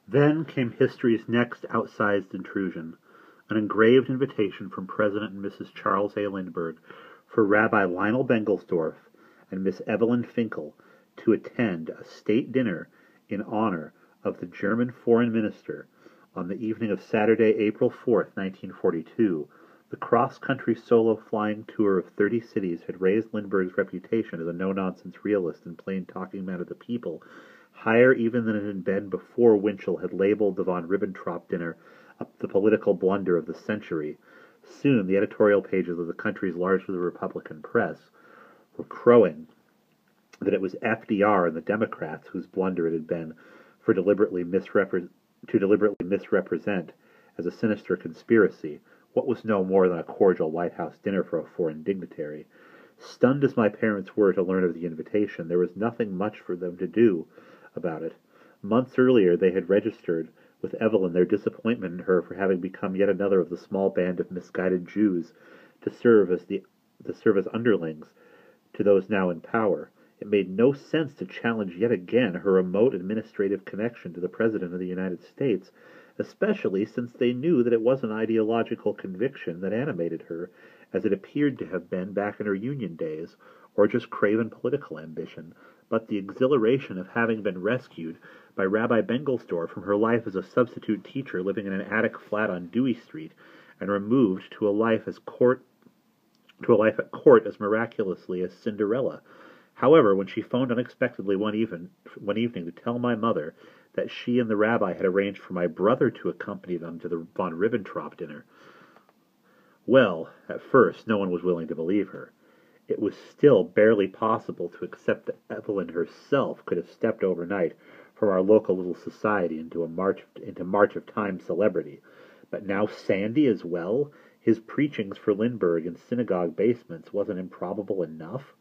Then came history's next outsized intrusion, an engraved invitation from President and Mrs. Charles A. Lindbergh for Rabbi Lionel Bengelsdorf and Miss Evelyn Finkel to attend a state dinner in honor of the German foreign minister on the evening of Saturday, April 4th, 1942. The cross-country solo flying tour of 30 cities had raised Lindbergh's reputation as a no-nonsense realist and plain-talking man of the people, higher even than it had been before Winchell had labeled the von Ribbentrop dinner the political blunder of the century. Soon the editorial pages of the country's largely Republican press were crowing that it was FDR and the Democrats whose blunder it had been for deliberately misrepresent as a sinister conspiracy what was no more than a cordial White House dinner for a foreign dignitary. Stunned as my parents were to learn of the invitation, there was nothing much for them to do about it. Months earlier they had registered with Evelyn their disappointment in her for having become yet another of the small band of misguided Jews to serve as underlings to those now in power. It made no sense to challenge yet again her remote administrative connection to the President of the United States, especially since they knew that it was an ideological conviction that animated her, as it appeared to have been back in her Union days, or just craven political ambition, but the exhilaration of having been rescued by Rabbi Bengelsdorf from her life as a substitute teacher living in an attic flat on Dewey Street, and removed to a life at court as miraculously as Cinderella. However, when she phoned unexpectedly one evening to tell my mother that she and the rabbi had arranged for my brother to accompany them to the von Ribbentrop dinner, well, at first no one was willing to believe her. It was still barely possible to accept that Evelyn herself could have stepped overnight from our local little society into March of Time celebrity. But now Sandy as well? His preachings for Lindbergh in synagogue basements wasn't improbable enough?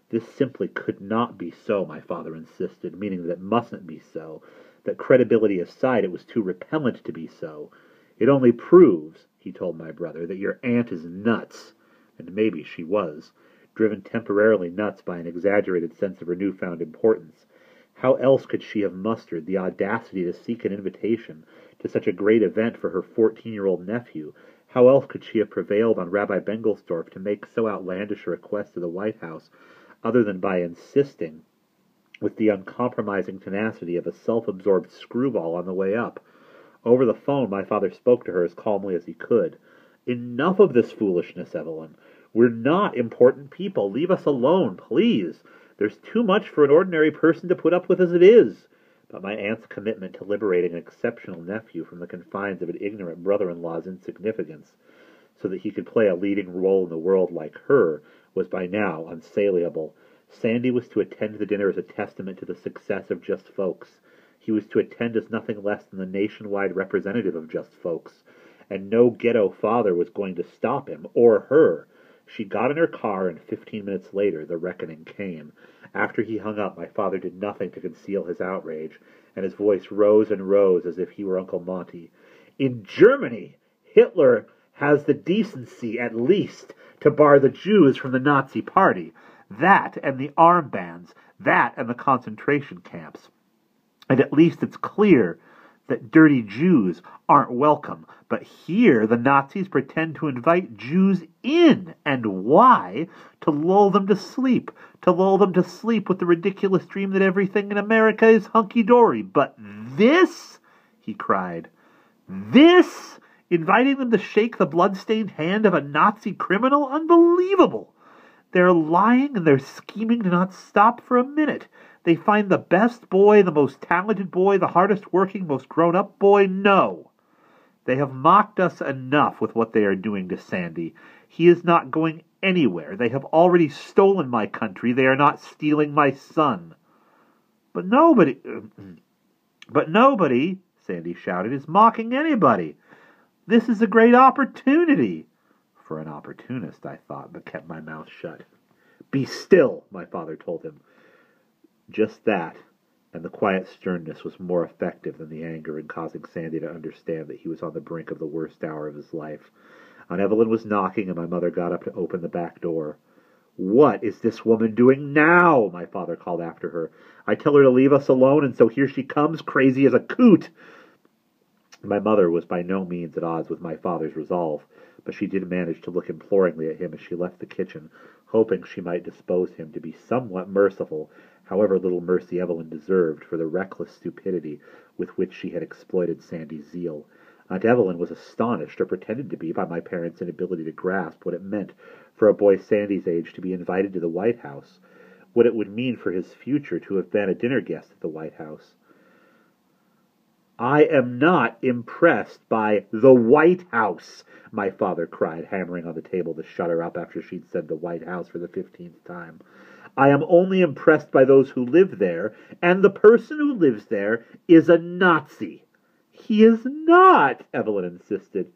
This simply could not be so, my father insisted, meaning that it mustn't be so. That credibility aside, it was too repellent to be so. It only proves, he told my brother, that your aunt is nuts. And maybe she was, driven temporarily nuts by an exaggerated sense of her newfound importance. How else could she have mustered the audacity to seek an invitation to such a great event for her 14-year-old nephew? How else could she have prevailed on Rabbi Bengelsdorf to make so outlandish a request to the White House, other than by insisting, with the uncompromising tenacity of a self-absorbed screwball on the way up? Over the phone, my father spoke to her as calmly as he could. "Enough of this foolishness, Evelyn. We're not important people. Leave us alone, please. There's too much for an ordinary person to put up with as it is." But my aunt's commitment to liberating an exceptional nephew from the confines of an ignorant brother-in-law's insignificance, so that he could play a leading role in the world like her, was by now unsaleable. Sandy was to attend the dinner as a testament to the success of Just Folks. He was to attend as nothing less than the nationwide representative of Just Folks, and no ghetto father was going to stop him, or her. She got in her car, and 15 minutes later the reckoning came. After he hung up, my father did nothing to conceal his outrage, and his voice rose and rose as if he were Uncle Monty. "In Germany, Hitler has the decency, at least, to bar the Jews from the Nazi Party. That and the armbands, that and the concentration camps. And at least it's clear that dirty Jews aren't welcome. But here the Nazis pretend to invite Jews in. And why? To lull them to sleep. To lull them to sleep with the ridiculous dream that everything in America is hunky-dory. But this," he cried, "this? Inviting them to shake the blood-stained hand of a Nazi criminal? Unbelievable! They're lying and they're scheming to not stop for a minute. They find the best boy, the most talented boy, the hardest-working, most grown-up boy. No. They have mocked us enough with what they are doing to Sandy. He is not going anywhere. They have already stolen my country. They are not stealing my son." But nobody, Sandy shouted, "is mocking anybody. This is a great opportunity." For an opportunist, I thought, but kept my mouth shut. "Be still," my father told him. Just that, and the quiet sternness was more effective than the anger in causing Sandy to understand that he was on the brink of the worst hour of his life. Aunt Evelyn was knocking, and my mother got up to open the back door. "What is this woman doing now?" my father called after her. "I tell her to leave us alone, and so here she comes, crazy as a coot." My mother was by no means at odds with my father's resolve, but she did manage to look imploringly at him as she left the kitchen, hoping she might dispose him to be somewhat merciful, however little mercy Evelyn deserved for the reckless stupidity with which she had exploited Sandy's zeal. Aunt Evelyn was astonished, or pretended to be, by my parents' inability to grasp what it meant for a boy Sandy's age to be invited to the White House, what it would mean for his future to have been a dinner guest at the White House. "I am not impressed by the White House," my father cried, hammering on the table to shut her up after she'd said the White House for the 15th time. "I am only impressed by those who live there, and the person who lives there is a Nazi." "He is not," Evelyn insisted.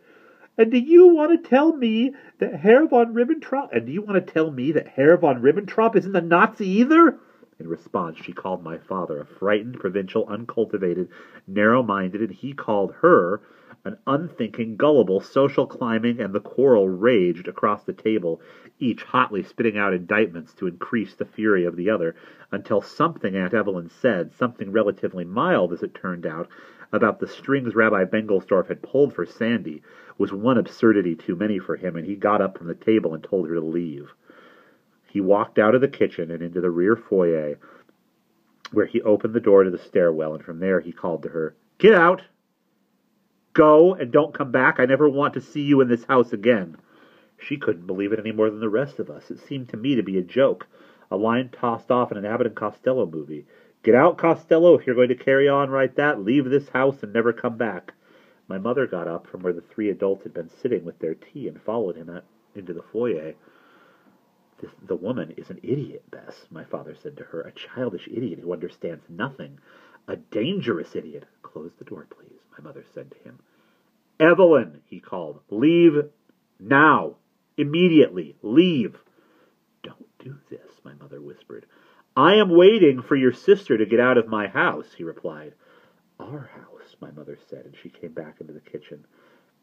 "And do you want to tell me that Herr von Ribbentrop isn't a Nazi either?" In response, she called my father a frightened, provincial, uncultivated, narrow-minded, and he called her an unthinking, gullible, social climbing, and the quarrel raged across the table, each hotly spitting out indictments to increase the fury of the other, until something Aunt Evelyn said, something relatively mild as it turned out, about the strings Rabbi Bengelsdorf had pulled for Sandy, was one absurdity too many for him, and he got up from the table and told her to leave. He walked out of the kitchen and into the rear foyer, where he opened the door to the stairwell, and from there he called to her, "Get out! Go, and don't come back. I never want to see you in this house again." She couldn't believe it any more than the rest of us. It seemed to me to be a joke, a line tossed off in an Abbott and Costello movie. "Get out, Costello, if you're going to carry on like that. Leave this house and never come back." My mother got up from where the three adults had been sitting with their tea and followed him into the foyer. "The woman is an idiot, Bess," my father said to her. "A childish idiot who understands nothing. A dangerous idiot." "Close the door, please," my mother said to him. "Evelyn," he called, "leave now. Immediately. Leave." "Don't do this," my mother whispered. "I am waiting for your sister to get out of my house," he replied. "Our house," my mother said, and she came back into the kitchen.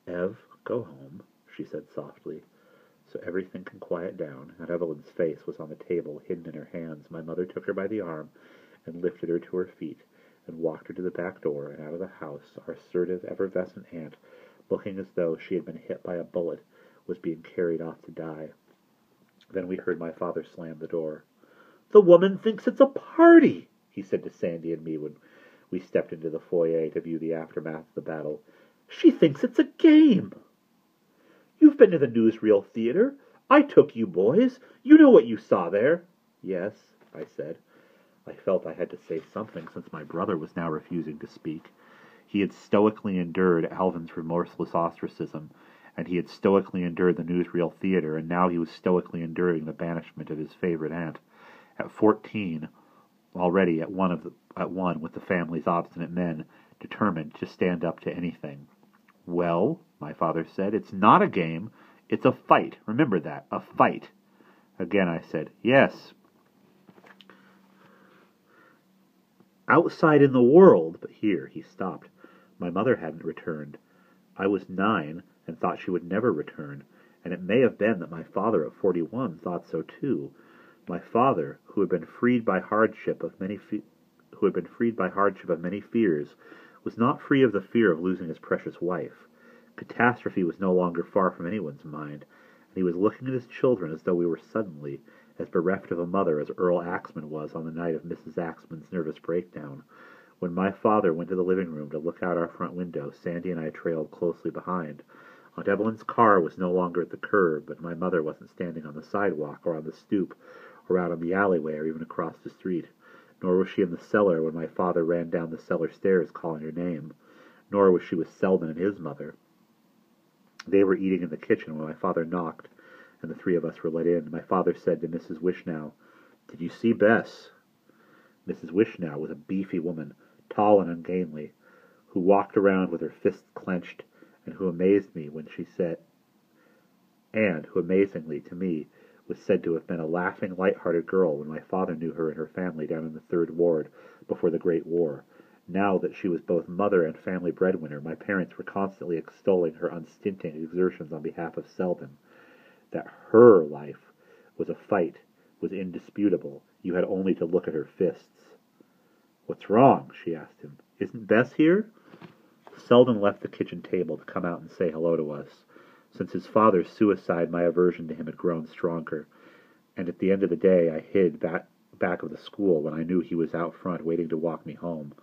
"Ev, go home," she said softly. So everything can quiet down, and Evelyn's face was on the table, hidden in her hands. My mother took her by the arm and lifted her to her feet and walked her to the back door and out of the house. Our assertive, effervescent aunt, looking as though she had been hit by a bullet, was being carried off to die. Then we heard my father slam the door. "The woman thinks it's a party," he said to Sandy and me when we stepped into the foyer to view the aftermath of the battle. "She thinks it's a game." "You've been to the newsreel theater. I took you boys. You know what you saw there." "Yes," I said. I felt I had to say something, since my brother was now refusing to speak. He had stoically endured Alvin's remorseless ostracism, and he had stoically endured the newsreel theater, and now he was stoically enduring the banishment of his favorite aunt. At 14, already at one with the family's obstinate men, determined to stand up to anything. "Well," my father said, "it's not a game. It's a fight. Remember that, a fight." Again I said, "Yes." "Outside in the world," but here he stopped. My mother hadn't returned. I was 9 and thought she would never return, and it may have been that my father at 41 thought so too. My father, who had been freed by hardship of many fears, was not free of the fear of losing his precious wife. Catastrophe was no longer far from anyone's mind, and he was looking at his children as though we were suddenly as bereft of a mother as Earl Axman was on the night of Mrs. Axman's nervous breakdown. When my father went to the living room to look out our front window, Sandy and I trailed closely behind. Aunt Evelyn's car was no longer at the curb, but my mother wasn't standing on the sidewalk or on the stoop or out on the alleyway or even across the street. Nor was she in the cellar when my father ran down the cellar stairs calling her name. Nor was she with Selden and his mother. They were eating in the kitchen when my father knocked, and the three of us were let in. My father said to Mrs. Wishnow, "Did you see Bess?" Mrs. Wishnow was a beefy woman, tall and ungainly, who walked around with her fists clenched, and who amazingly to me, was said to have been a laughing, light-hearted girl when my father knew her and her family down in the 3rd Ward before the Great War. Now that she was both mother and family breadwinner, my parents were constantly extolling her unstinting exertions on behalf of Selden. That her life was a fight was indisputable. You had only to look at her fists. "What's wrong?" she asked him. "Isn't Bess here?" seldom left the kitchen table to come out and say hello to us. Since his father's suicide, my aversion to him had grown stronger, and at the end of the day I hid back of the school when I knew he was out front waiting to walk me home.